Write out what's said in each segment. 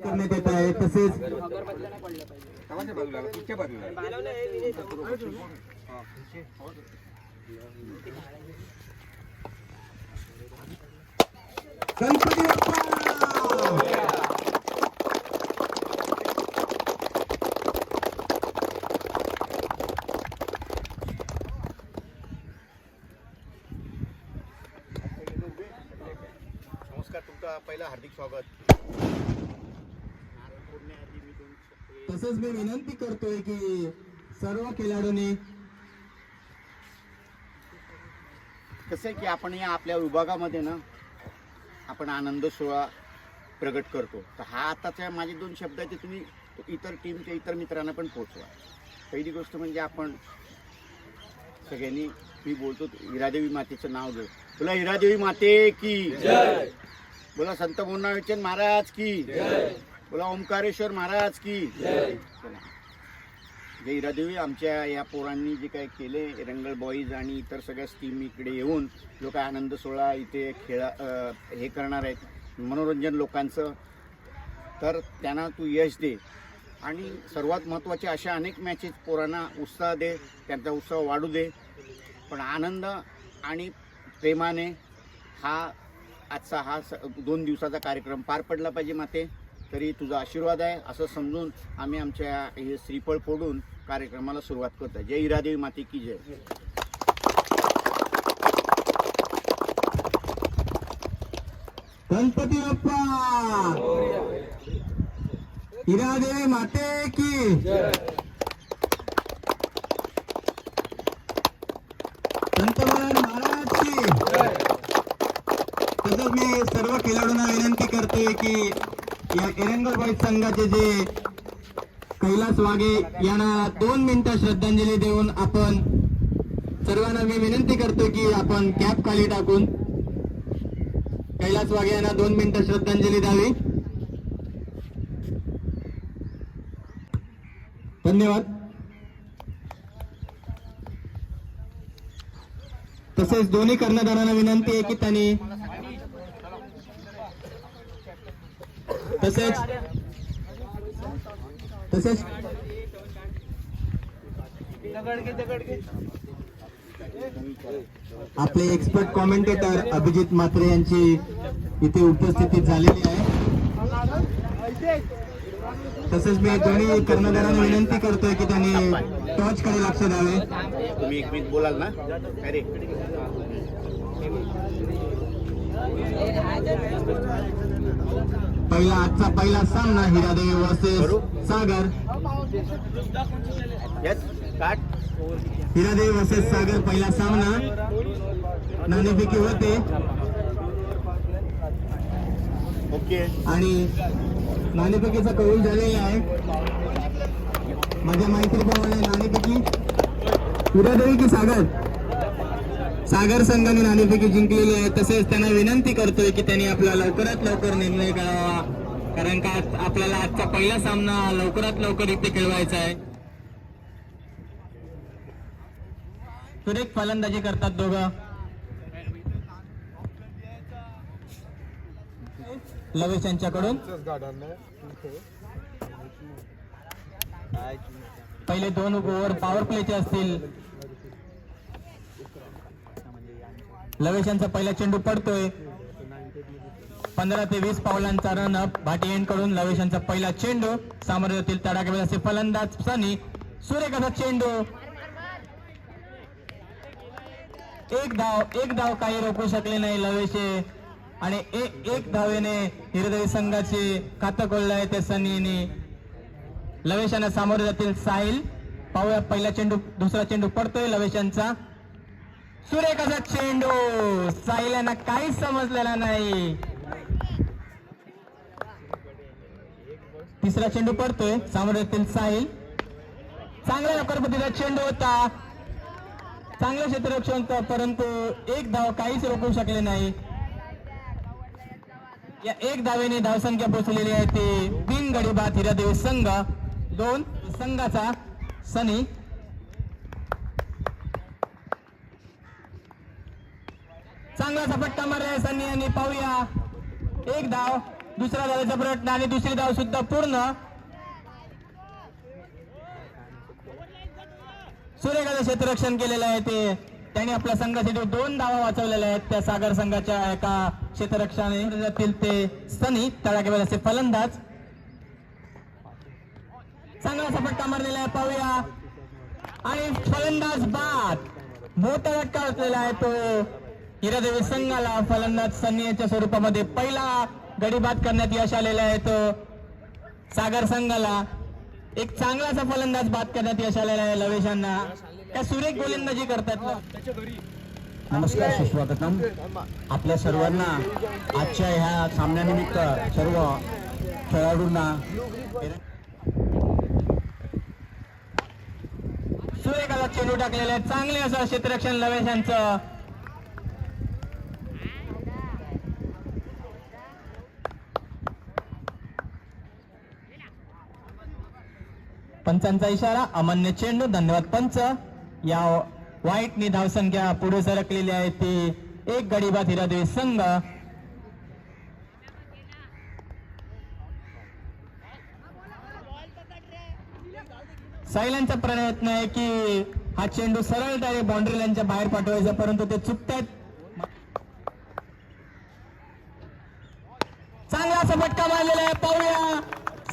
करण्यात येत आहे. तसेच गणपती बाप्पा नमस्कार, तुमचं पहिलं हार्दिक स्वागत. तसेच मी विनंती करतोय की सर्व खेळाडूंनी कसं आहे की आपण या आपल्या विभागामध्ये ना आपण आनंद सोहळा प्रगट करतो. तर हा आताच्या माझे 2 शब्द आहेत ते तुम्ही इतर टीमच्या इतर मित्रांना पण पोहोचवा. पहिली गोष्ट म्हणजे आपण सगळ्यांनी, मी बोलतो हिरादेवी मातेचं नाव घेऊ. तुला हिरादेवी माते की जय, बोला संत बोनाविचन महाराज की जय, बोला ओंकारेश्वर महाराज की जय. जय हिरादेवी. आमच्या या पोरांनी जे काय केले, रंगळ बॉईज आणि इतर सगळ्या टीम इकडे येऊन जो काय आनंद सोहळा इथे हे करणार आहेत मनोरंजन लोकांचं, तर त्यांना तू यश दे. आणि सर्वात महत्त्वाचे अशा अनेक मॅचेस पोरांना उत्साह दे, त्यांचा उत्साह वाढू दे. पण आनंद आणि प्रेमाने आजचा हा 2 दिवसाचा कार्यक्रम पार पडला पाहिजे माते. तरी तुझा आशीर्वाद आहे असं समजून आम्ही आमच्या हे श्रीफळ फोडून कार्यक्रमाला सुरुवात करतो. जय हिरादेवी माते की जय. गणपती बाप्पा हिरादेवी माते की जय. संत महाराज की जय. तसंच मी सर्व खेळाडूंना विनंती करतोय की या एरंगल बॉईज संघाचे जे कैलास वाघे यांना 2 मिनिटं श्रद्धांजली देऊन आपण सर्वांना मी विनंती करतो की आपण कॅप खाली टाकून कैलास वाघे यांना 2 मिनिटं श्रद्धांजली द्यावी. धन्यवाद. तसेच दोन्ही कर्णधारांना विनंती आहे की त्यांनी तसेच आपले एक्सपर्ट कॉमेंटेटर अभिजित म्हात्रे यांची इथे उपस्थिती झालेली आहे. तसेच मी दोन्ही कर्णधारांना विनंती करतोय की त्यांनी टॉर्च कडे लक्ष द्यावे. तुम्ही एक मिनिट बोलाल ना? अरे आजचा पहिला सामना हिरादेवी वर्सेस सागर. हिरादेवी वर्सेस सागर पहिला सामना नाणेफेकी होते. ओके. आणि नाणेफेकीचा कौल झालेला आहे. माझ्या माहितीप्रमाणे नाणेफेकी हिरादेवी की सागर संघाने नाणेफेकी जिंकलेली आहे. तसेच त्यांना विनंती करतोय की त्यांनी आपला लवकरात लवकर निर्णय करावा, कारण का आपल्याला आजचा पहिला सामना लवकरात लवकर इथे खेळवायचा आहे. सुरेख फलंदाजी करतात दोघं. लवेश यांच्याकडून पहिले 2 ओव्हर पॉवर प्लेचे असतील. लवेश यांचा पहिला चेंडू पडतोय. 15 ते 20 पावलांचा रनअप भाटी यांकडून. लवेश यांचा पहिला चेंडू सामोऱ्यातील तडाखेबाज असे फलंदाज सनी. सुरेख असा चेंडू. एक धाव काही रोखू शकले नाही लवेशे. आणि एक धावेने हिरदेवी संघाचे खातं खोललं आहे ते सनीने. लवेश यांना सामोरे जातील साहिल. पाहूया पहिला चेंडू, दुसरा चेंडू पडतोय लवेश यांचा. सुरेख असा चेंडू. साहिल यांना काहीच समजलेला नाही. तिसरा चेंडू पडतोय सामोरे जातील साहिल. चांगल्या नोकरपतीचा चेंडू होता, चांगलं क्षेत्ररक्षण होतं, परंतु एक धाव काहीच रोखू शकले नाही. या 1 धावेने धावसंख्या पोहोचलेली आहे ते बिनगडी बाद हिरादेवी संघ 2 संघाचा सनी. चांगला झपट्टा मारलाय सनी आणि पाहूया 1 धाव दुसरा धावेचा प्रयत्न आणि दुसरी धाव सुद्धा पूर्ण. सुरेखाचं क्षेत्ररक्षण केलेलं आहे ते त्यांनी आपल्या संघासाठी 2 धावा वाचवलेल्या आहेत त्या सागर संघाच्या एका क्षेत्ररक्षणाने. ते सनी तडाखेबाज असे फलंदाज. चांगला फटका मारलेला आहे पाहूया आणि फलंदाज बाद. मोठा फटका असलेला आहे तो हिरादेवी संघाला. फलंदाज सनी याच्या स्वरूपामध्ये पहिला गडी बाद करण्यात यश आलेलं आहे तो सागर संघाला. एक चांगलासा फलंदाज बाद करण्यात यश आलेला आहे लवेशांना. त्या सुरेख गोलंदाजी करतात. नमस्कार, सुस्वागतम आपल्या सर्वांना आजच्या ह्या सामन्यानिमित्त सर्व खेळाडूंना सुरेखाला चेंडू टाकलेला आहे. चांगले असं क्षेत्ररक्षण लवेशांचं. पंचांचा इशारा, अमान्य चेंडू. धन्यवाद पंच. या वाईटनी धावसंख्या पुढे सरकलेली आहे ती 1 गडी बाद हिरादेवी संघ. सायलांचा प्रयत्न आहे की हा चेंडू सरळ डायरेक्ट बाउंड्री लाईनच्या बाहेर पाठवायचा, परंतु ते चुकतायत. चांगला असा फटका मारलेला आहे पाहूया.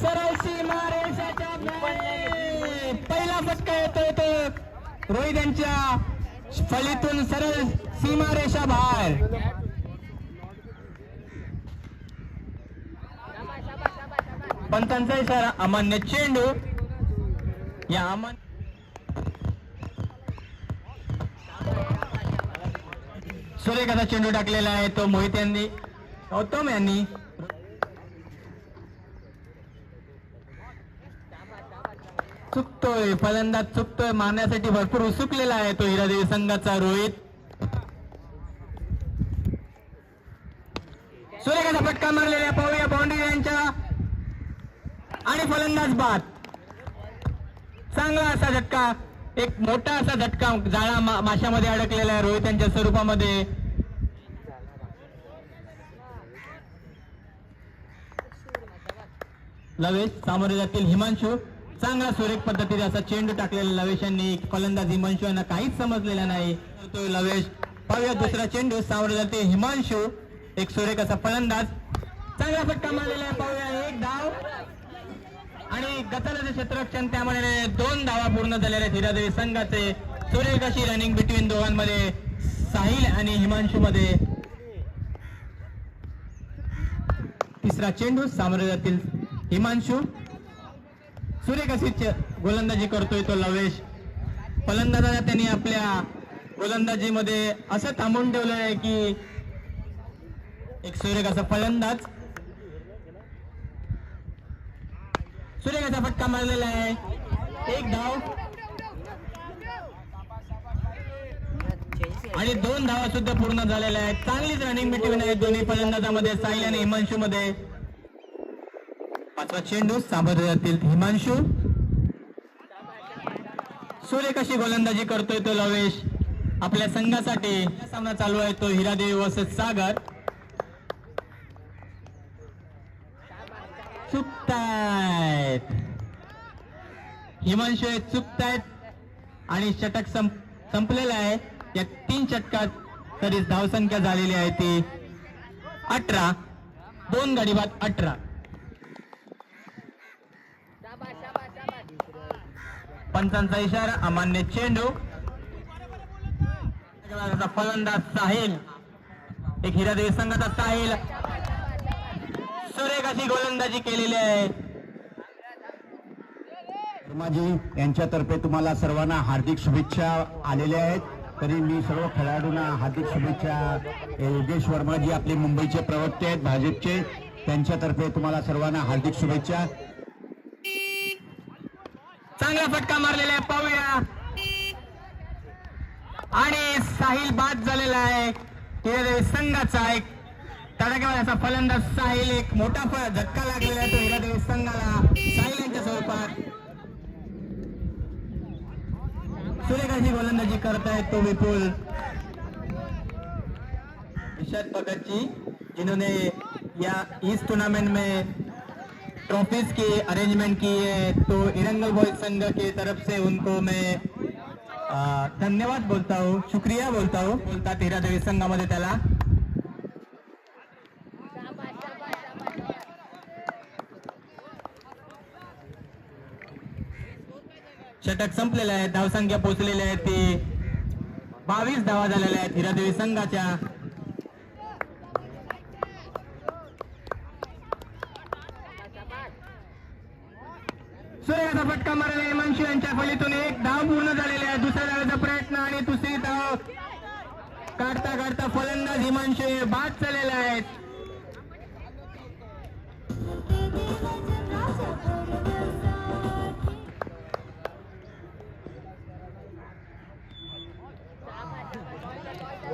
सरळ सीमा रेषेच्या बाहेर. पहिला फटका येतोय तो रोहित यांच्या फळीतून सरळ सीमा रेषा बाहेर. पंचांचा इशारा, अमान्य चेंडू. या सुरेखाचा चेंडू टाकलेला आहे तो मोहित यांनी, गौतम यांनी. चुकतोय फलंदाज, चुकतोय. मारण्यासाठी भरपूर उत्सुकलेला आहे तो हिरादेवी संघाचा रोहित. सुरेखाचा फटका मारलेला पाहूया बाउंड्री यांच्या आणि फलंदाज बाद. चांगला असा झटका, एक मोठा असा झटका जाळा माशामध्ये अडकलेला आहे रोहित यांच्या स्वरूपामध्ये. लवेश सामोरे जातील हिमांशू. चांगला सुरेख पद्धतीने असा चेंडू टाकलेला लवेश यांनी. फलंदाज हिमांशू यांना काहीच समजलेला नाही. तो लवेश पाहूया दुसरा चेंडू सामोरे जाते हिमांशू. एक सुरेख असा फलंदाज. चांगला फटका मारलेला आहे पाहूया. 1 धाव आणि गतराचे क्षेत्ररक्षण, त्यामुळे 2 धावा पूर्ण झालेल्या आहेत हिरादेवी संघाचे. सुरेख अशी रनिंग बिटवीन दोघांमध्ये, साहिल आणि हिमांशू मध्ये. तिसरा चेंडू सामोरे जातील हिमांशू. सुरेख अशी गोलंदाजी करतोय तो लवेश. फलंदाजाला त्यांनी आपल्या गोलंदाजीमध्ये असं थांबवून ठेवलं आहे की एक सुरेख असा फलंदाज. सुरेखाचा फटका मारलेला आहे. 1 धाव आणि 2 धावा सुद्धा पूर्ण झालेल्या आहेत. चांगलीच रनिंग बिटवीन आहे दोन्ही फलंदाजामध्ये, साहिल आणि हिमांशू मध्ये. 5वा चेंडू सामोरे जातील हिमांशू. सुरेख अशी गोलंदाजी करतोय तो लवेश आपल्या संघासाठी. सामना चालू आहे तो हिरादेवी वर्सेस सागर. चुकतायत हिमांशू, चुकतायत आणि षटक संपलेला आहे. या 3 षटकात तरी धावसंख्या झालेली आहे ती 18. 2 गडी बाद 18. पंचांचा इशारा, अमान्य चेंडू. फलंदाज साहिल, एक हिरादेवी संघाचा साहिल. सुरेख अशी गोलंदाजी केलेली आहे. शर्माजी यांच्यातर्फे तुम्हाला सर्वांना हार्दिक शुभेच्छा आलेल्या आहेत. तरी मी सर्व खेळाडूंना हार्दिक शुभेच्छा. योगेश वर्माजी आपले मुंबईचे प्रवक्ते आहेत भाजपचे, त्यांच्यातर्फे तुम्हाला सर्वांना हार्दिक शुभेच्छा. चांगला फटका मारलेला आहे पाहूया आणि साहिल बाद झालेला आहे हिरादेवी संघाचा. एक तडाखेबाज फलंदाज साहिल. एक मोठा झटका लागलेला आहे तो हिरादेवी संघाला साहिल यांच्या स्वरूपात. सुरेखाची गोलंदाजी करतायत तो विपुल. इशाद भगतजी जिन्होंने या इस टूर्नामेंट में ट्रॉफीज की अरेंजमेंट की है, तो इरंगल बॉयज संघ की तरफ से उनको मैं धन्यवाद बोलता हूँ, शुक्रिया बोलता हूँ. बोलतात हिरादेवी संघामध्ये त्याला. षटक संपलेले आहे, धावसंख्या पोहोचलेली आहे ती 22 धावा झालेल्या आहेत हिरादेवी संघाच्या. सूर्याचा फटका मारलेला हिमांशू यांच्या फलीतून एक धाव पूर्ण झालेली आहे. दुसऱ्या धावेचा प्रयत्न आणि दुसरी धाव काढता काढता फलंदाज हिमांशू बाद झालेले आहेत.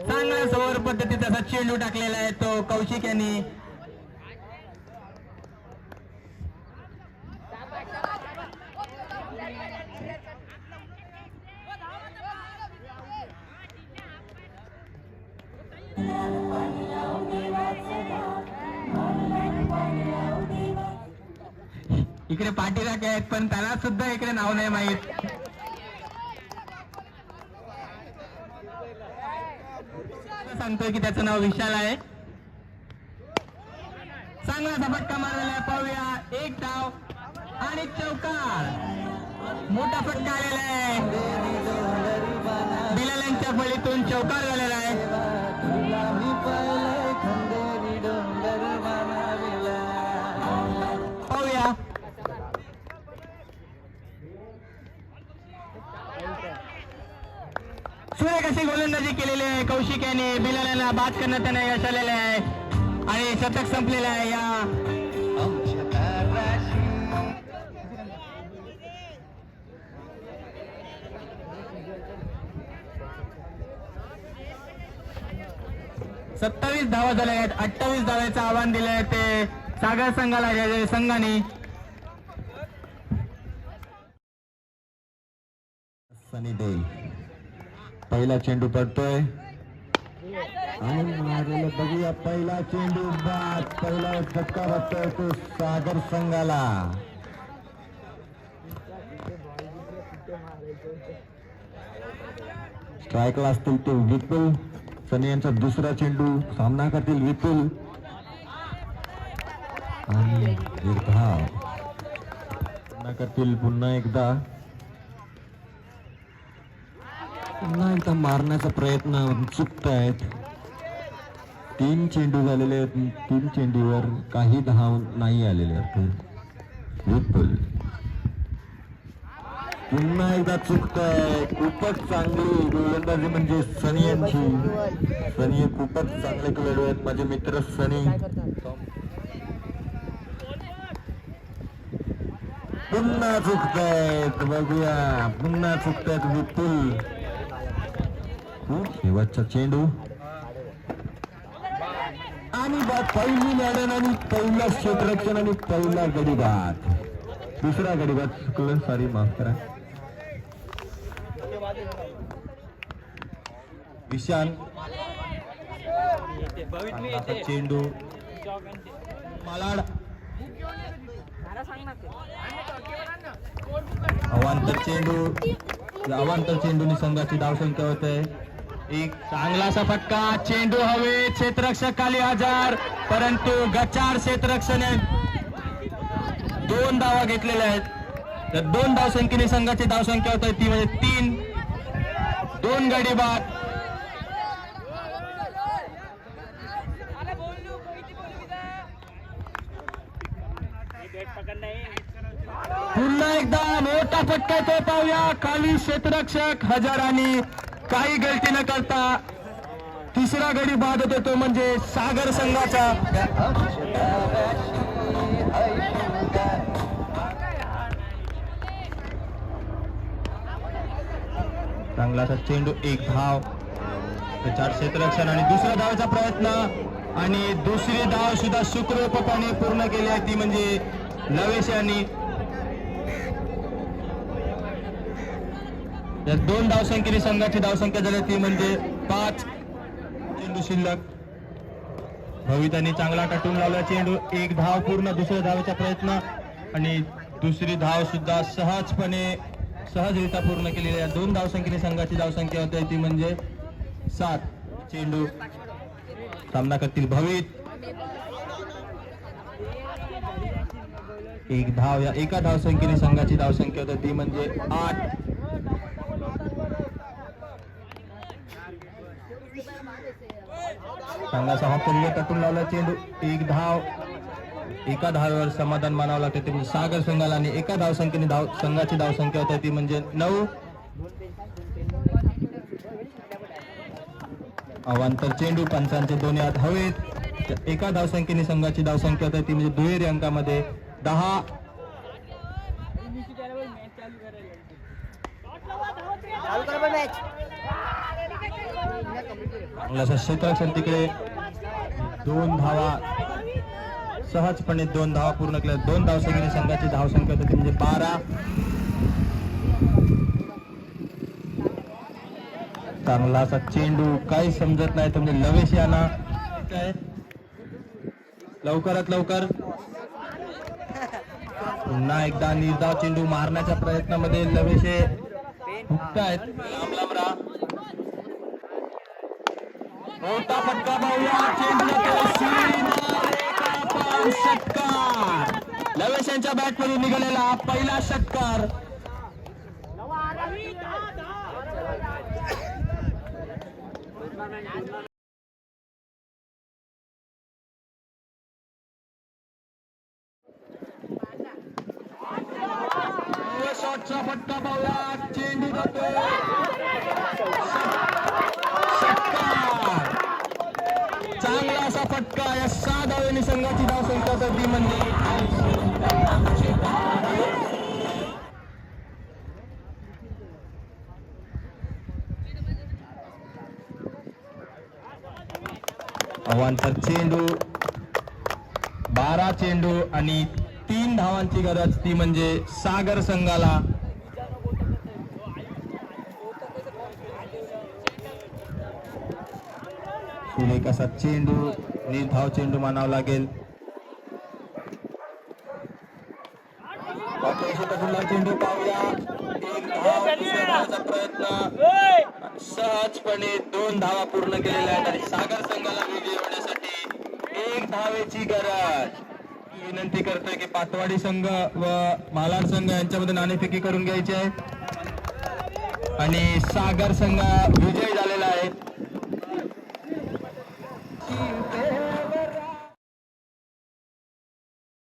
चांगला सवर पद्धतीचा असा चेंडू टाकलेला आहे तो कौशिक यांनी. इकडे पाठीराखे आहेत पण त्याला सुद्धा इकडे नाव नाही माहीत. सांगतोय की त्याचं नाव विशाल आहे. चांगला फटका मारलेला आहे, पाहूया. एक धाव आणि चौकार. मोठा फटका आलेला आहे, बिलाल यांच्या फळीतून चौकार झालेला आहे. पाहूया. सूर्य कशी गोलंदाजी केलेली आहे कौशिक यांनी. बिलाल यांना बाद करण्यात त्यांना यश आलेले आहे आणि शतक संपलेलं आहे. या सत्तावीस धावा झाल्या आहेत. 28 धाव्याचं आव्हान दिलं आहे ते सागर संघाला या संघाने. सनी डे पहिला चेंडू पडतोय आणि मारलेलं बघूया. पहिला चेंडू बाद. पहिला झटका बसतोय तो सागर संघाला. स्ट्राईकला असतील ते विपुल. सनी यांचा दुसरा चेंडू. सामना करतील विपुल आणि एक धाव. सामना करतील पुन्हा एकदा. पुन्हा एकदा मारण्याचा प्रयत्न चुकतायत. 3 चेंडू झालेले आहेत. 3 चेंडूवर काही धाव नाही आलेले आहेत. विपुल पुन्हा एकदा चुकताय. खूपच चांगली गोलंदाजी म्हणजे सनी यांची. सनी खूपच चांगले खेळाडू आहेत माझे मित्र सनी. पुन्हा चुकतायत. बघूया पुन्हा चुकतायत विपुल. शेवटचा चेंडू आणि पहिली मॅडन आणि पहिला क्षेत्ररक्षण आणि पहिला गडीबाद. दुसरा गडीबाद चुकलं, सॉरी माफ करा. विशाल चेंडू मालाड. अवांतर चेंडूनी संघाची धावसंख्या होते. एक चांगला असा फटका. चेंडू हवे. क्षेत्ररक्षक खाली हजर, परंतु गचार क्षेत्ररक्षणे 2 धावा घेतलेल्या आहेत. तर 2 धावसंख्येने संघाची धावसंख्या होत आहे ती म्हणजे 3. 2 गडी बाद. पुन्हा एकदा मोठा फटका येतो, पाहूया. खाली क्षेत्ररक्षक हजर आणि काही गलती न करता तिसरा गडी बाद होतो तो म्हणजे सागर संघाचा. चांगला असा चेंडू. एक धाव. 4 क्षेत्ररक्षण आणि दुसऱ्या धावाचा प्रयत्न आणि दुसरी धाव सुद्धा सुखरूपपणे पूर्ण केली आहे ती म्हणजे लवेश यांनी. 2 धावसंख्येने संघाची धावसंख्या झाली ती म्हणजे 5. चेंडू शिल्लक. भवितांनी चांगला टटून लावला चेंडू, एक धाव पूर्ण, दुसऱ्या धावेचा प्रयत्न आणि दुसरी धाव सुद्धा सहजरित्या पूर्ण केलेली आहे. 2 धावसंख्येने संघाची धावसंख्या होते ती म्हणजे 7. चेंडू सामना करतील भवित. एक धाव, या एका धावसंख्येने संघाची धावसंख्या होते ती म्हणजे 8. संघाचा हा पल्ले टटून लावला चेंडू, एक धाव, एका धावेवर समाधान मानावं लागते ते म्हणजे सागर संघाला आणि एका धावसंख्येने संघाची धावसंख्या होते ती म्हणजे 9. अवांतर चेंडू, पंचांचे दोन्ही हात हवेत. एका धावसंख्येने संघाची धावसंख्या होते ती म्हणजे दुहेरी अंकामध्ये 10. क्षेत्ररक्षण तिकडे 2 धावा, सहजपणे 2 धावा पूर्ण केल्या. 2 धावसंख्येने संघाची धावसंख्या होती म्हणजे 12. चांगला असा चेंडू, काही समजत नाही तर म्हणजे लवेश याना लवकरात लवकर पुन्हा एकदा निर्धाव चेंडू मारण्याच्या प्रयत्नामध्ये लवेशे हुकतायत. लांब लांब राहा. मोठा फटका पाहूया, षटकार. लवेश यांच्या बॅटमधून निघालेला हा पहिला षटकार. शॉटचा फटका पाहूया, चेंडू जातोय. चांगला असा फटका, या 6 धावेने संघाची धावसंख्या तर ती म्हणजे अवांतर चेंडू, 12 चेंडू आणि 3 धावांची गरज ती म्हणजे सागर संघाला. सुरेख असा चेंडू, निर्धाव चेंडू मानावा लागेल. चेंडू पाहूया, एक धाव, दुसऱ्या धावाचा प्रयत्न, सहजपणे 2 धावा पूर्ण केलेल्या आहेत आणि सागर संघाला विजयी होण्यासाठी 1 धावेची गरज. विनंती करतोय की पाटवाडी संघ व मालाड संघ यांच्यामध्ये नाणेफेकी करून घ्यायची आहे आणि सागर संघ विजयी झालेला आहे.